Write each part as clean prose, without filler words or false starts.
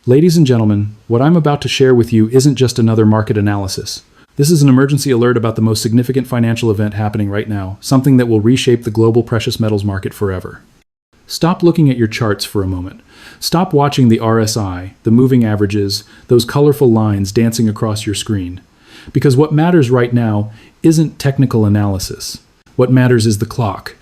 Ladies and gentlemen, what I'm about to share with you isn't just another market analysis. This is an emergency alert about the most significant financial event happening right now, something that will reshape the global precious metals market forever. Stop looking at your charts for a moment. Stop watching the RSI, the moving averages, those colorful lines dancing across your screen. Because what matters right now isn't technical analysis. What matters is the clock.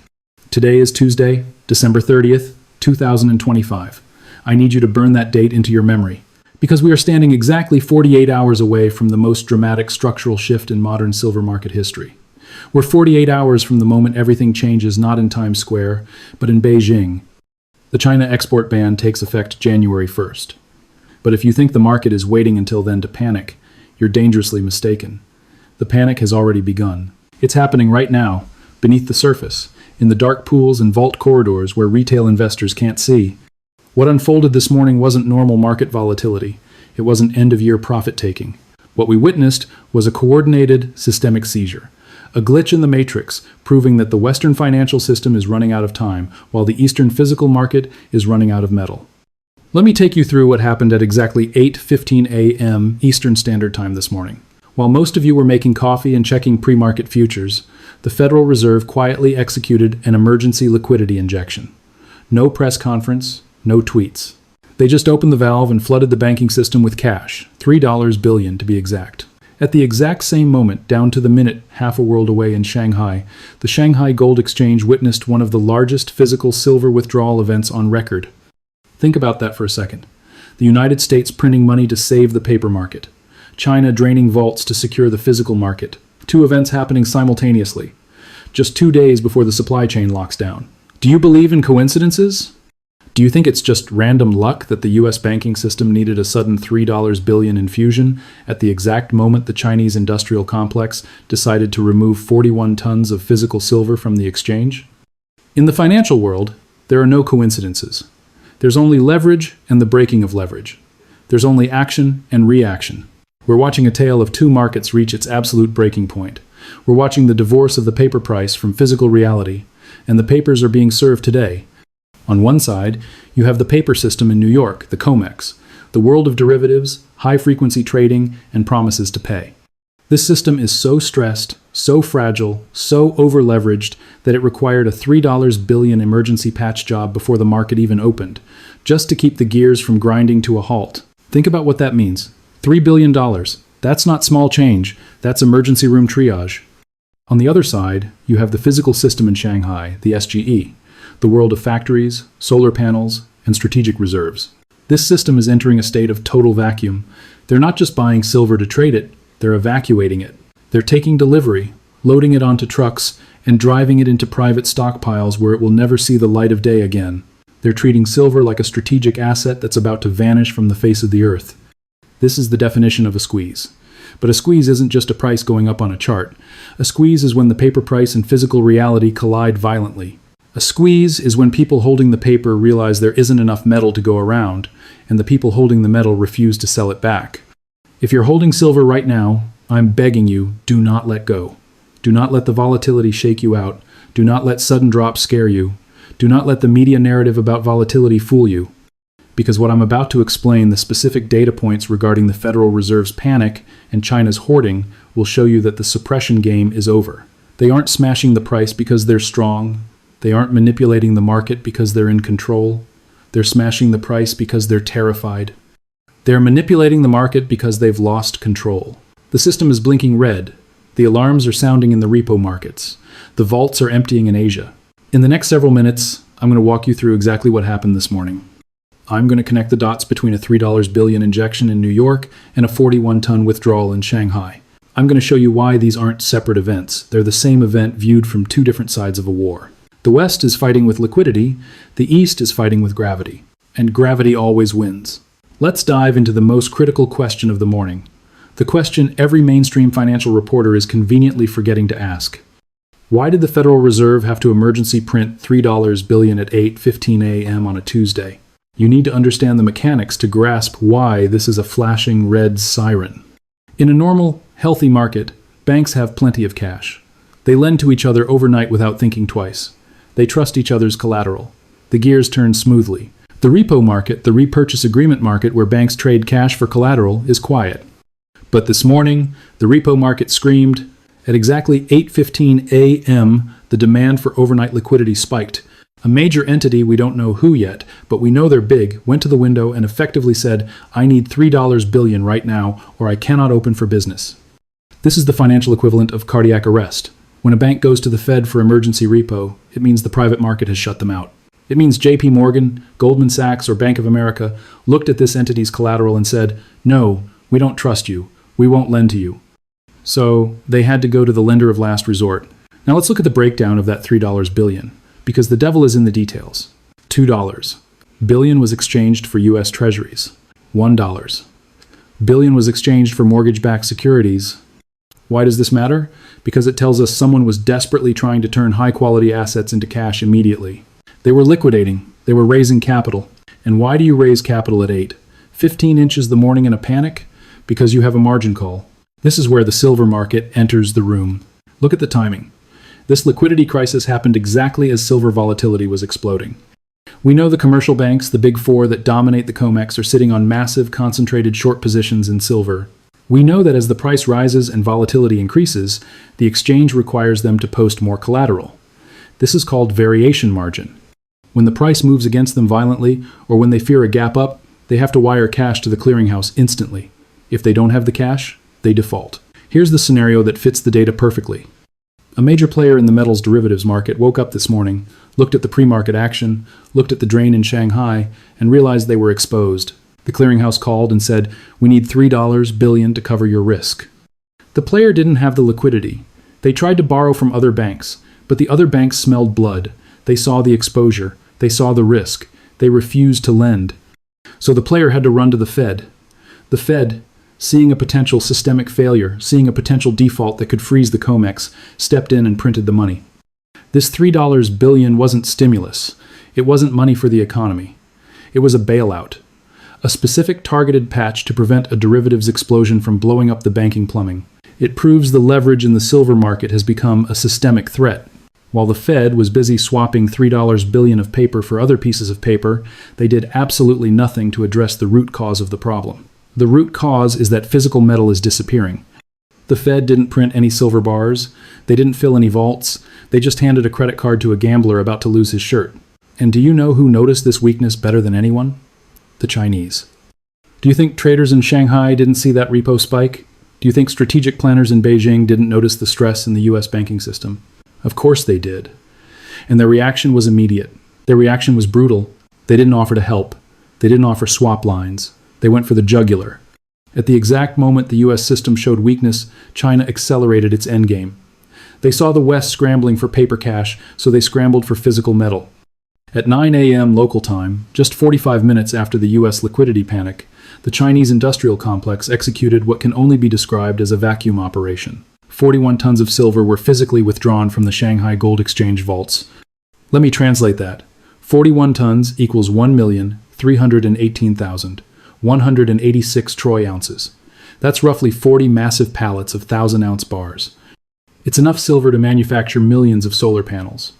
Today is Tuesday, December 30th, 2025. I need you to burn that date into your memory, because we are standing exactly 48 hours away from the most dramatic structural shift in modern silver market history. We're 48 hours from the moment everything changes, not in Times Square, but in Beijing. The China export ban takes effect January 1st. But if you think the market is waiting until then to panic, you're dangerously mistaken. The panic has already begun. It's happening right now, beneath the surface, in the dark pools and vault corridors where retail investors can't see. What unfolded this morning wasn't normal market volatility. It wasn't end-of-year profit-taking. What we witnessed was a coordinated, systemic seizure. A glitch in the matrix, proving that the Western financial system is running out of time, while the Eastern physical market is running out of metal. Let me take you through what happened at exactly 8:15 a.m. Eastern Standard Time this morning. While most of you were making coffee and checking pre-market futures, the Federal Reserve quietly executed an emergency liquidity injection. No press conference, no tweets. They just opened the valve and flooded the banking system with cash, $3 billion to be exact. At the exact same moment, down to the minute, half a world away in Shanghai, the Shanghai Gold Exchange witnessed one of the largest physical silver withdrawal events on record. Think about that for a second. The United States printing money to save the paper market. China draining vaults to secure the physical market. Two events happening simultaneously, just 2 days before the supply chain locks down. Do you believe in coincidences? Do you think it's just random luck that the U.S. banking system needed a sudden $3 billion infusion at the exact moment the Chinese industrial complex decided to remove 41 tons of physical silver from the exchange? In the financial world, there are no coincidences. There's only leverage and the breaking of leverage. There's only action and reaction. We're watching a tale of two markets reach its absolute breaking point. We're watching the divorce of the paper price from physical reality, and the papers are being served today. On one side, you have the paper system in New York, the COMEX, the world of derivatives, high-frequency trading, and promises to pay. This system is so stressed, so fragile, so over-leveraged that it required a $3 billion emergency patch job before the market even opened, just to keep the gears from grinding to a halt. Think about what that means. $3 billion. That's not small change. That's emergency room triage. On the other side, you have the physical system in Shanghai, the SGE, the world of factories, solar panels, and strategic reserves. This system is entering a state of total vacuum. They're not just buying silver to trade it, they're evacuating it. They're taking delivery, loading it onto trucks, and driving it into private stockpiles where it will never see the light of day again. They're treating silver like a strategic asset that's about to vanish from the face of the earth. This is the definition of a squeeze. But a squeeze isn't just a price going up on a chart. A squeeze is when the paper price and physical reality collide violently. A squeeze is when people holding the paper realize there isn't enough metal to go around, and the people holding the metal refuse to sell it back. If you're holding silver right now, I'm begging you, do not let go. Do not let the volatility shake you out. Do not let sudden drops scare you. Do not let the media narrative about volatility fool you. Because what I'm about to explain, the specific data points regarding the Federal Reserve's panic and China's hoarding, will show you that the suppression game is over. They aren't smashing the price because they're strong. They aren't manipulating the market because they're in control. They're smashing the price because they're terrified. They're manipulating the market because they've lost control. The system is blinking red. The alarms are sounding in the repo markets. The vaults are emptying in Asia. In the next several minutes, I'm going to walk you through exactly what happened this morning. I'm going to connect the dots between a $3 billion injection in New York and a 41-ton withdrawal in Shanghai. I'm going to show you why these aren't separate events. They're the same event viewed from two different sides of a war. The West is fighting with liquidity, the East is fighting with gravity. And gravity always wins. Let's dive into the most critical question of the morning. The question every mainstream financial reporter is conveniently forgetting to ask. Why did the Federal Reserve have to emergency print $3 billion at 8:15 a.m. on a Tuesday? You need to understand the mechanics to grasp why this is a flashing red siren. In a normal, healthy market, banks have plenty of cash. They lend to each other overnight without thinking twice. They trust each other's collateral. The gears turn smoothly. The repo market, the repurchase agreement market where banks trade cash for collateral, is quiet. But this morning, the repo market screamed. At exactly 8:15 a.m., the demand for overnight liquidity spiked. A major entity, we don't know who yet, but we know they're big, went to the window and effectively said, "I need $3 billion right now, or I cannot open for business." This is the financial equivalent of cardiac arrest. When a bank goes to the Fed for emergency repo, it means the private market has shut them out. It means JP Morgan, Goldman Sachs, or Bank of America looked at this entity's collateral and said, "No, we don't trust you. We won't lend to you." So they had to go to the lender of last resort. Now let's look at the breakdown of that $3 billion, because the devil is in the details. $2 billion was exchanged for U.S. Treasuries. $1 billion was exchanged for mortgage-backed securities. Why does this matter? Because it tells us someone was desperately trying to turn high-quality assets into cash immediately. They were liquidating. They were raising capital. And why do you raise capital at 15 inches the morning in a panic? Because you have a margin call. This is where the silver market enters the room. Look at the timing. This liquidity crisis happened exactly as silver volatility was exploding. We know the commercial banks, the big four that dominate the COMEX, are sitting on massive concentrated short positions in silver. We know that as the price rises and volatility increases, the exchange requires them to post more collateral. This is called variation margin. When the price moves against them violently, or when they fear a gap up, they have to wire cash to the clearinghouse instantly. If they don't have the cash, they default. Here's the scenario that fits the data perfectly. A major player in the metals derivatives market woke up this morning, looked at the pre-market action, looked at the drain in Shanghai, and realized they were exposed. The clearinghouse called and said, "We need $3 billion to cover your risk." The player didn't have the liquidity. They tried to borrow from other banks, but the other banks smelled blood. They saw the exposure. They saw the risk. They refused to lend. So the player had to run to the Fed. The Fed, seeing a potential systemic failure, seeing a potential default that could freeze the COMEX, stepped in and printed the money. This $3 billion wasn't stimulus. It wasn't money for the economy. It was a bailout. A specific targeted patch to prevent a derivatives explosion from blowing up the banking plumbing. It proves the leverage in the silver market has become a systemic threat. While the Fed was busy swapping $3 billion of paper for other pieces of paper, they did absolutely nothing to address the root cause of the problem. The root cause is that physical metal is disappearing. The Fed didn't print any silver bars. They didn't fill any vaults. They just handed a credit card to a gambler about to lose his shirt. And do you know who noticed this weakness better than anyone? The Chinese. Do you think traders in Shanghai didn't see that repo spike? Do you think strategic planners in Beijing didn't notice the stress in the U.S. banking system? Of course they did. And their reaction was immediate. Their reaction was brutal. They didn't offer to help. They didn't offer swap lines. They went for the jugular. At the exact moment the U.S. system showed weakness, China accelerated its endgame. They saw the West scrambling for paper cash, so they scrambled for physical metal. At 9 a.m. local time, just 45 minutes after the U.S. liquidity panic, the Chinese industrial complex executed what can only be described as a vacuum operation. 41 tons of silver were physically withdrawn from the Shanghai Gold Exchange vaults. Let me translate that. 41 tons equals 1,318,186 troy ounces. That's roughly 40 massive pallets of 1,000-ounce bars. It's enough silver to manufacture millions of solar panels.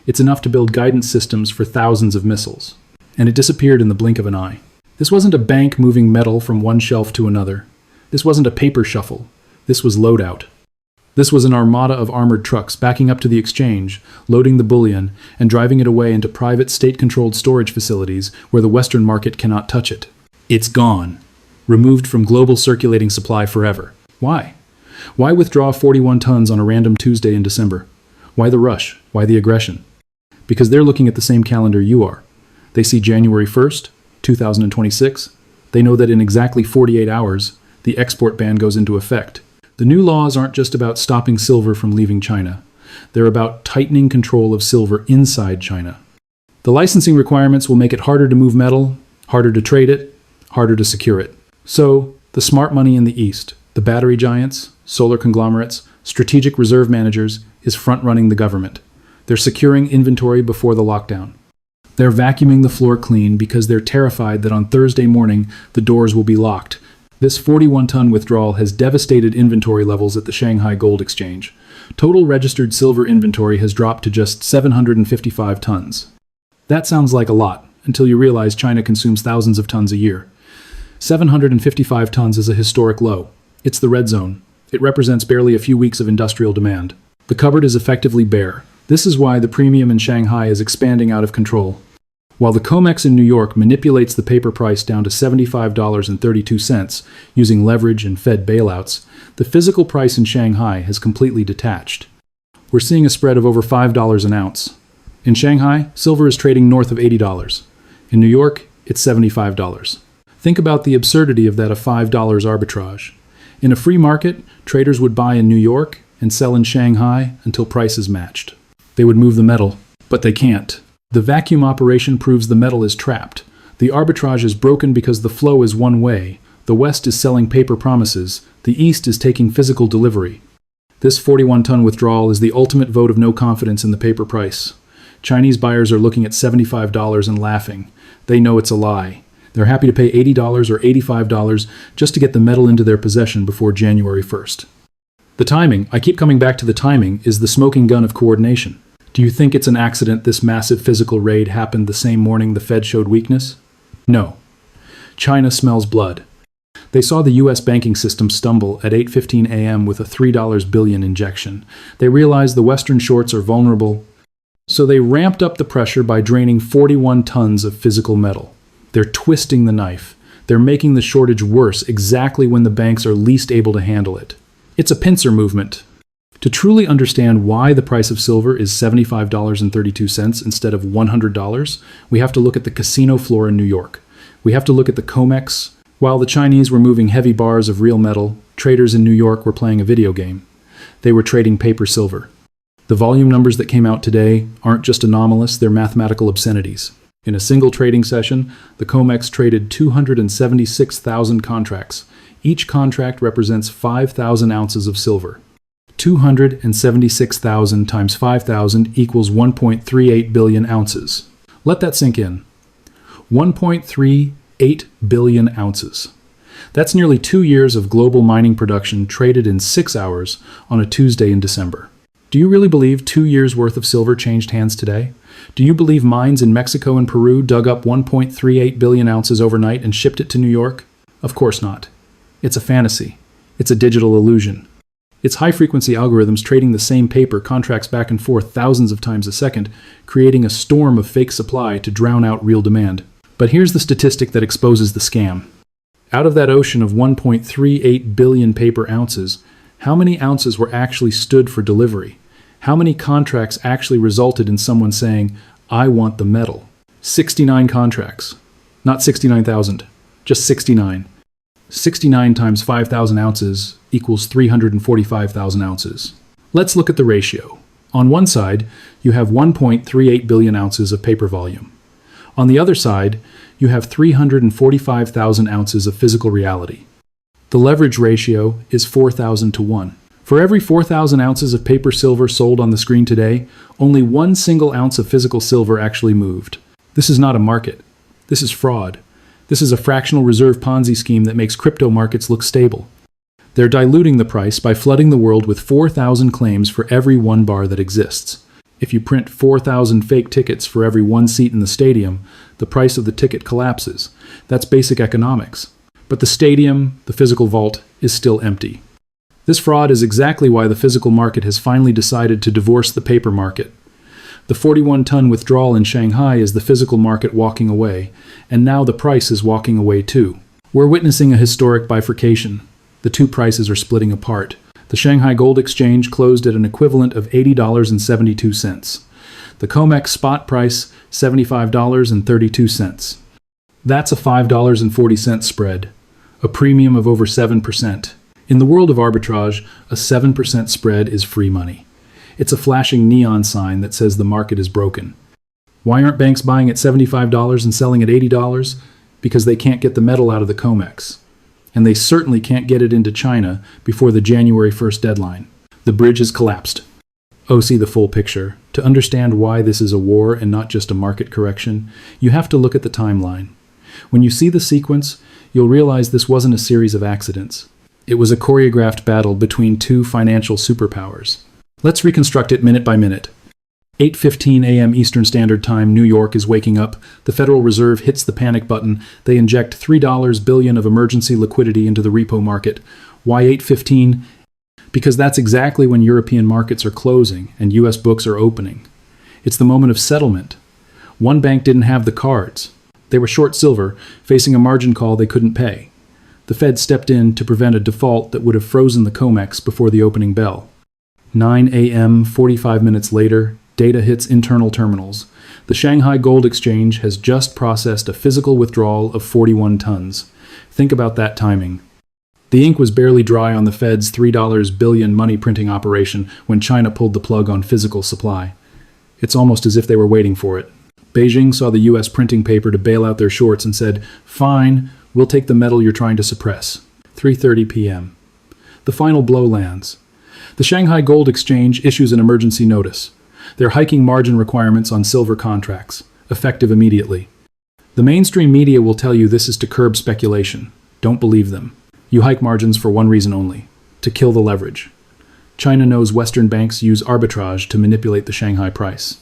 It's enough to build guidance systems for thousands of missiles. And it disappeared in the blink of an eye. This wasn't a bank moving metal from one shelf to another. This wasn't a paper shuffle. This was loadout. This was an armada of armored trucks backing up to the exchange, loading the bullion, and driving it away into private state-controlled storage facilities where the Western market cannot touch it. It's gone. Removed from global circulating supply forever. Why? Why withdraw 41 tons on a random Tuesday in December? Why the rush? Why the aggression? Because they're looking at the same calendar you are. They see January 1st, 2026. They know that in exactly 48 hours, the export ban goes into effect. The new laws aren't just about stopping silver from leaving China. They're about tightening control of silver inside China. The licensing requirements will make it harder to move metal, harder to trade it, harder to secure it. So, the smart money in the East, the battery giants, solar conglomerates, strategic reserve managers, is front-running the government. They're securing inventory before the lockdown. They're vacuuming the floor clean because they're terrified that on Thursday morning the doors will be locked. This 41-ton withdrawal has devastated inventory levels at the Shanghai Gold Exchange. Total registered silver inventory has dropped to just 755 tons. That sounds like a lot, until you realize China consumes thousands of tons a year. 755 tons is a historic low. It's the red zone. It represents barely a few weeks of industrial demand. The cupboard is effectively bare. This is why the premium in Shanghai is expanding out of control. While the COMEX in New York manipulates the paper price down to $75.32 using leverage and Fed bailouts, the physical price in Shanghai has completely detached. We're seeing a spread of over $5 an ounce. In Shanghai, silver is trading north of $80. In New York, it's $75. Think about the absurdity of that $5 arbitrage. In a free market, traders would buy in New York and sell in Shanghai until prices matched. They would move the metal, but they can't. The vacuum operation proves the metal is trapped. The arbitrage is broken because the flow is one way. The West is selling paper promises. The East is taking physical delivery. This 41-ton withdrawal is the ultimate vote of no confidence in the paper price. Chinese buyers are looking at $75 and laughing. They know it's a lie. They're happy to pay $80 or $85 just to get the metal into their possession before January 1st. The timing, I keep coming back to the timing, is the smoking gun of coordination. Do you think it's an accident this massive physical raid happened the same morning the Fed showed weakness? No. China smells blood. They saw the U.S. banking system stumble at 8:15 a.m. with a $3 billion injection. They realized the Western shorts are vulnerable, so they ramped up the pressure by draining 41 tons of physical metal. They're twisting the knife. They're making the shortage worse exactly when the banks are least able to handle it. It's a pincer movement. To truly understand why the price of silver is $75.32 instead of $100, we have to look at the casino floor in New York. We have to look at the COMEX. While the Chinese were moving heavy bars of real metal, traders in New York were playing a video game. They were trading paper silver. The volume numbers that came out today aren't just anomalous, they're mathematical obscenities. In a single trading session, the COMEX traded 276,000 contracts. Each contract represents 5,000 ounces of silver. 276,000 times 5,000 equals 1.38 billion ounces. Let that sink in. 1.38 billion ounces. That's nearly 2 years of global mining production traded in 6 hours on a Tuesday in December. Do you really believe 2 years' worth of silver changed hands today? Do you believe mines in Mexico and Peru dug up 1.38 billion ounces overnight and shipped it to New York? Of course not. It's a fantasy. It's a digital illusion. It's high-frequency algorithms trading the same paper contracts back and forth thousands of times a second, creating a storm of fake supply to drown out real demand. But here's the statistic that exposes the scam. Out of that ocean of 1.38 billion paper ounces, how many ounces were actually stood for delivery? How many contracts actually resulted in someone saying, "I want the metal"? 69 contracts. Not 69,000, just 69. 69 times 5,000 ounces equals 345,000 ounces. Let's look at the ratio. On one side, you have 1.38 billion ounces of paper volume. On the other side, you have 345,000 ounces of physical reality. The leverage ratio is 4,000 to 1. For every 4,000 ounces of paper silver sold on the screen today, only one single ounce of physical silver actually moved. This is not a market. This is fraud. This is a fractional reserve Ponzi scheme that makes crypto markets look stable. They're diluting the price by flooding the world with 4,000 claims for every one bar that exists. If you print 4,000 fake tickets for every one seat in the stadium, the price of the ticket collapses. That's basic economics. But the stadium, the physical vault, is still empty. This fraud is exactly why the physical market has finally decided to divorce the paper market. The 41-ton withdrawal in Shanghai is the physical market walking away, and now the price is walking away too. We're witnessing a historic bifurcation. The two prices are splitting apart. The Shanghai Gold Exchange closed at an equivalent of $80.72. The COMEX spot price, $75.32. That's a $5.40 spread, a premium of over 7%. In the world of arbitrage, a 7% spread is free money. It's a flashing neon sign that says the market is broken. Why aren't banks buying at $75 and selling at $80? Because they can't get the metal out of the COMEX. And they certainly can't get it into China before the January 1st deadline. The bridge has collapsed. Oh, see the full picture. To understand why this is a war and not just a market correction, you have to look at the timeline. When you see the sequence, you'll realize this wasn't a series of accidents. It was a choreographed battle between two financial superpowers. Let's reconstruct it minute by minute. 8:15 a.m. Eastern Standard Time, New York is waking up. The Federal Reserve hits the panic button. They inject $3 billion of emergency liquidity into the repo market. Why 8:15? Because that's exactly when European markets are closing and U.S. books are opening. It's the moment of settlement. One bank didn't have the cards. They were short silver, facing a margin call they couldn't pay. The Fed stepped in to prevent a default that would have frozen the COMEX before the opening bell. 9 a.m., 45 minutes later, data hits internal terminals. The Shanghai Gold Exchange has just processed a physical withdrawal of 41 tons. Think about that timing. The ink was barely dry on the Fed's $3 billion money printing operation when China pulled the plug on physical supply. It's almost as if they were waiting for it. Beijing saw the U.S. printing paper to bail out their shorts and said, "Fine, we'll take the metal you're trying to suppress." 3:30 p.m. The final blow lands. The Shanghai Gold Exchange issues an emergency notice. They're hiking margin requirements on silver contracts, effective immediately. The mainstream media will tell you this is to curb speculation. Don't believe them. You hike margins for one reason only: to kill the leverage. China knows Western banks use arbitrage to manipulate the Shanghai price.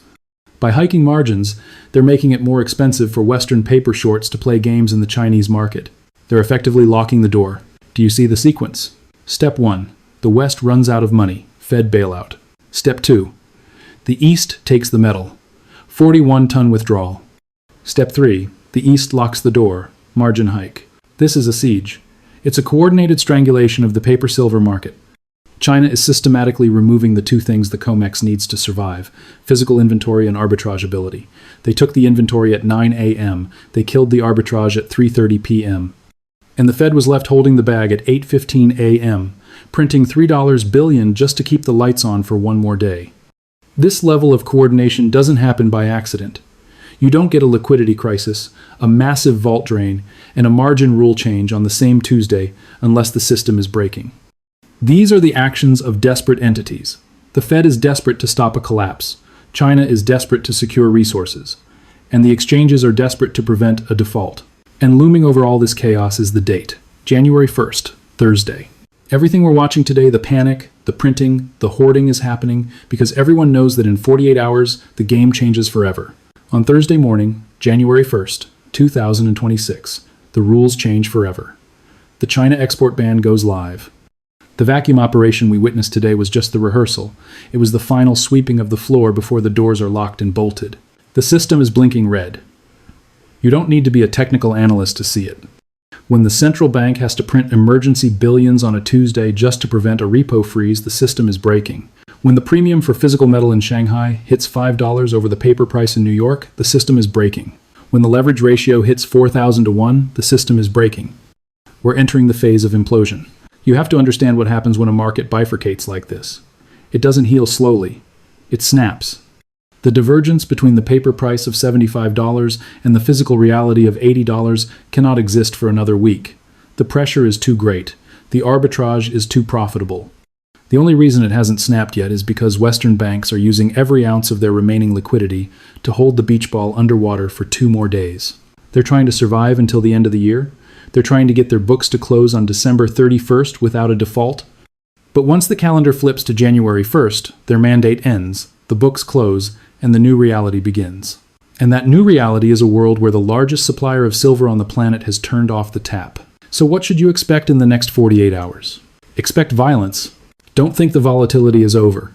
By hiking margins, they're making it more expensive for Western paper shorts to play games in the Chinese market. They're effectively locking the door. Do you see the sequence? Step 1. The West runs out of money. Fed bailout. Step 2. The East takes the metal. 41-ton withdrawal. Step 3. The East locks the door. Margin hike. This is a siege. It's a coordinated strangulation of the paper-silver market. China is systematically removing the two things the COMEX needs to survive: physical inventory and arbitrage ability. They took the inventory at 9 a.m. They killed the arbitrage at 3:30 p.m. And the Fed was left holding the bag at 8:15 a.m., printing $3 billion just to keep the lights on for one more day. This level of coordination doesn't happen by accident. You don't get a liquidity crisis, a massive vault drain, and a margin rule change on the same Tuesday unless the system is breaking. These are the actions of desperate entities. The Fed is desperate to stop a collapse. China is desperate to secure resources. And the exchanges are desperate to prevent a default. And looming over all this chaos is the date: January 1st, Thursday. Everything we're watching today, the panic, the printing, the hoarding, is happening because everyone knows that in 48 hours, the game changes forever. On Thursday morning, January 1st, 2026, the rules change forever. The China export ban goes live. The vacuum operation we witnessed today was just the rehearsal. It was the final sweeping of the floor before the doors are locked and bolted. The system is blinking red. You don't need to be a technical analyst to see it. When the central bank has to print emergency billions on a Tuesday just to prevent a repo freeze, the system is breaking. When the premium for physical metal in Shanghai hits $5 over the paper price in New York, the system is breaking. When the leverage ratio hits 4,000 to 1, the system is breaking. We're entering the phase of implosion. You have to understand what happens when a market bifurcates like this. It doesn't heal slowly. It snaps. The divergence between the paper price of $75 and the physical reality of $80 cannot exist for another week. The pressure is too great. The arbitrage is too profitable. The only reason it hasn't snapped yet is because Western banks are using every ounce of their remaining liquidity to hold the beach ball underwater for 2 more days. They're trying to survive until the end of the year. They're trying to get their books to close on December 31st without a default. But once the calendar flips to January 1st, their mandate ends, the books close, and the new reality begins. And that new reality is a world where the largest supplier of silver on the planet has turned off the tap. So what should you expect in the next 48 hours? Expect violence. Don't think the volatility is over.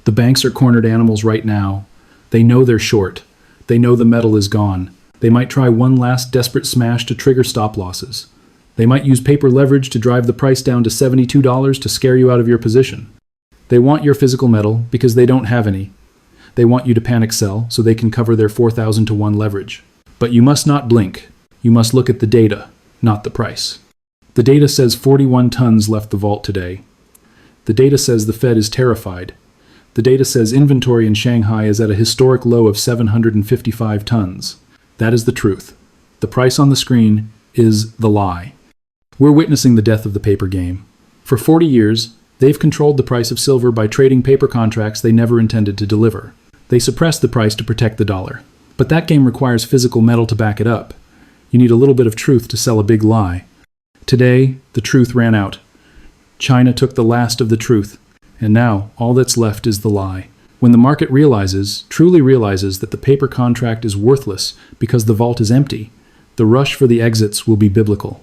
The banks are cornered animals right now. They know they're short. They know the metal is gone. They might try one last desperate smash to trigger stop losses. They might use paper leverage to drive the price down to $72 to scare you out of your position. They want your physical metal because they don't have any. They want you to panic sell so they can cover their 4,000 to 1 leverage. But you must not blink. You must look at the data, not the price. The data says 41 tons left the vault today. The data says the Fed is terrified. The data says inventory in Shanghai is at a historic low of 755 tons. That is the truth. The price on the screen is the lie. We're witnessing the death of the paper game. For 40 years, they've controlled the price of silver by trading paper contracts they never intended to deliver. They suppressed the price to protect the dollar. But that game requires physical metal to back it up. You need a little bit of truth to sell a big lie. Today, the truth ran out. China took the last of the truth, and now all that's left is the lie. When the market truly realizes that the paper contract is worthless because the vault is empty, the rush for the exits will be biblical.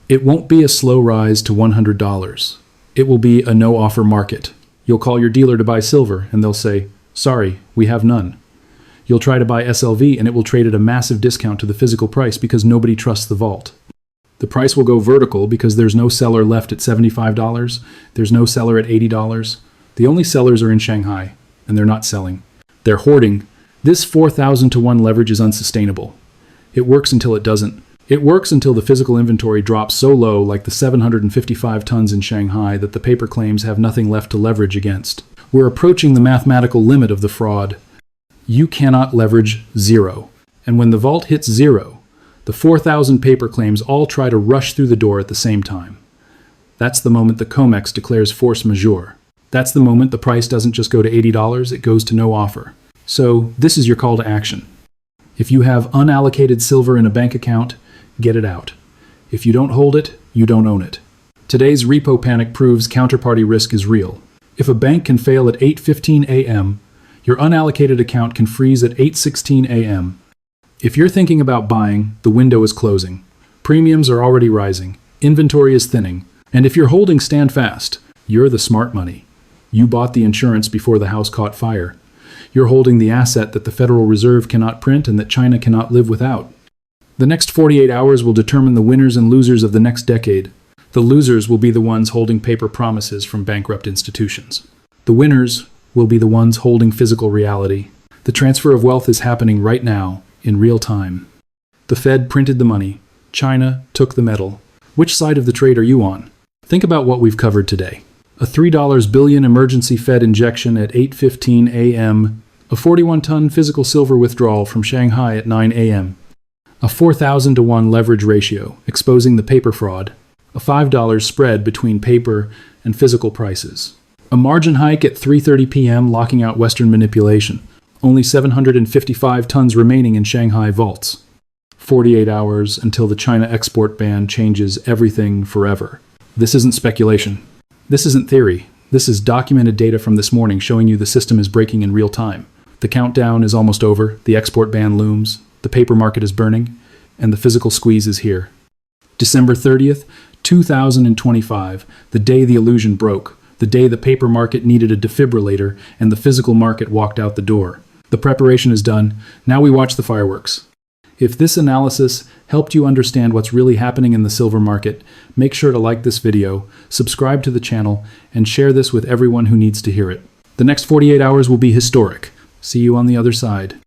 It won't be a slow rise to $100. It will be a no-offer market. You'll call your dealer to buy silver, and they'll say, "Sorry, we have none." You'll try to buy SLV, and it will trade at a massive discount to the physical price because nobody trusts the vault. The price will go vertical because there's no seller left at $75. There's no seller at $80. The only sellers are in Shanghai, and they're not selling. They're hoarding. This 4,000 to 1 leverage is unsustainable. It works until it doesn't. It works until the physical inventory drops so low, like the 755 tons in Shanghai, that the paper claims have nothing left to leverage against. We're approaching the mathematical limit of the fraud. You cannot leverage zero. And when the vault hits zero, the 4,000 paper claims all try to rush through the door at the same time. That's the moment the COMEX declares force majeure. That's the moment the price doesn't just go to $80, it goes to no offer. So this is your call to action. If you have unallocated silver in a bank account, get it out. If you don't hold it, you don't own it. Today's repo panic proves counterparty risk is real. If a bank can fail at 8:15 a.m., your unallocated account can freeze at 8:16 a.m. If you're thinking about buying, the window is closing. Premiums are already rising. Inventory is thinning. And if you're holding, stand fast. You're the smart money. You bought the insurance before the house caught fire. You're holding the asset that the Federal Reserve cannot print and that China cannot live without. The next 48 hours will determine the winners and losers of the next decade. The losers will be the ones holding paper promises from bankrupt institutions. The winners will be the ones holding physical reality. The transfer of wealth is happening right now, in real time. The Fed printed the money. China took the metal. Which side of the trade are you on? Think about what we've covered today. A $3 billion emergency Fed injection at 8:15 a.m., a 41-ton physical silver withdrawal from Shanghai at 9 a.m., a 4,000 to 1 leverage ratio exposing the paper fraud, a $5 spread between paper and physical prices, a margin hike at 3:30 p.m. locking out Western manipulation, only 755 tons remaining in Shanghai vaults, 48 hours until the China export ban changes everything forever. This isn't speculation. This isn't theory. This is documented data from this morning showing you the system is breaking in real time. The countdown is almost over, the export ban looms, the paper market is burning, and the physical squeeze is here. December 30th, 2025, the day the illusion broke, the day the paper market needed a defibrillator and the physical market walked out the door. The preparation is done. Now we watch the fireworks. If this analysis helped you understand what's really happening in the silver market, make sure to like this video, subscribe to the channel, and share this with everyone who needs to hear it. The next 48 hours will be historic. See you on the other side.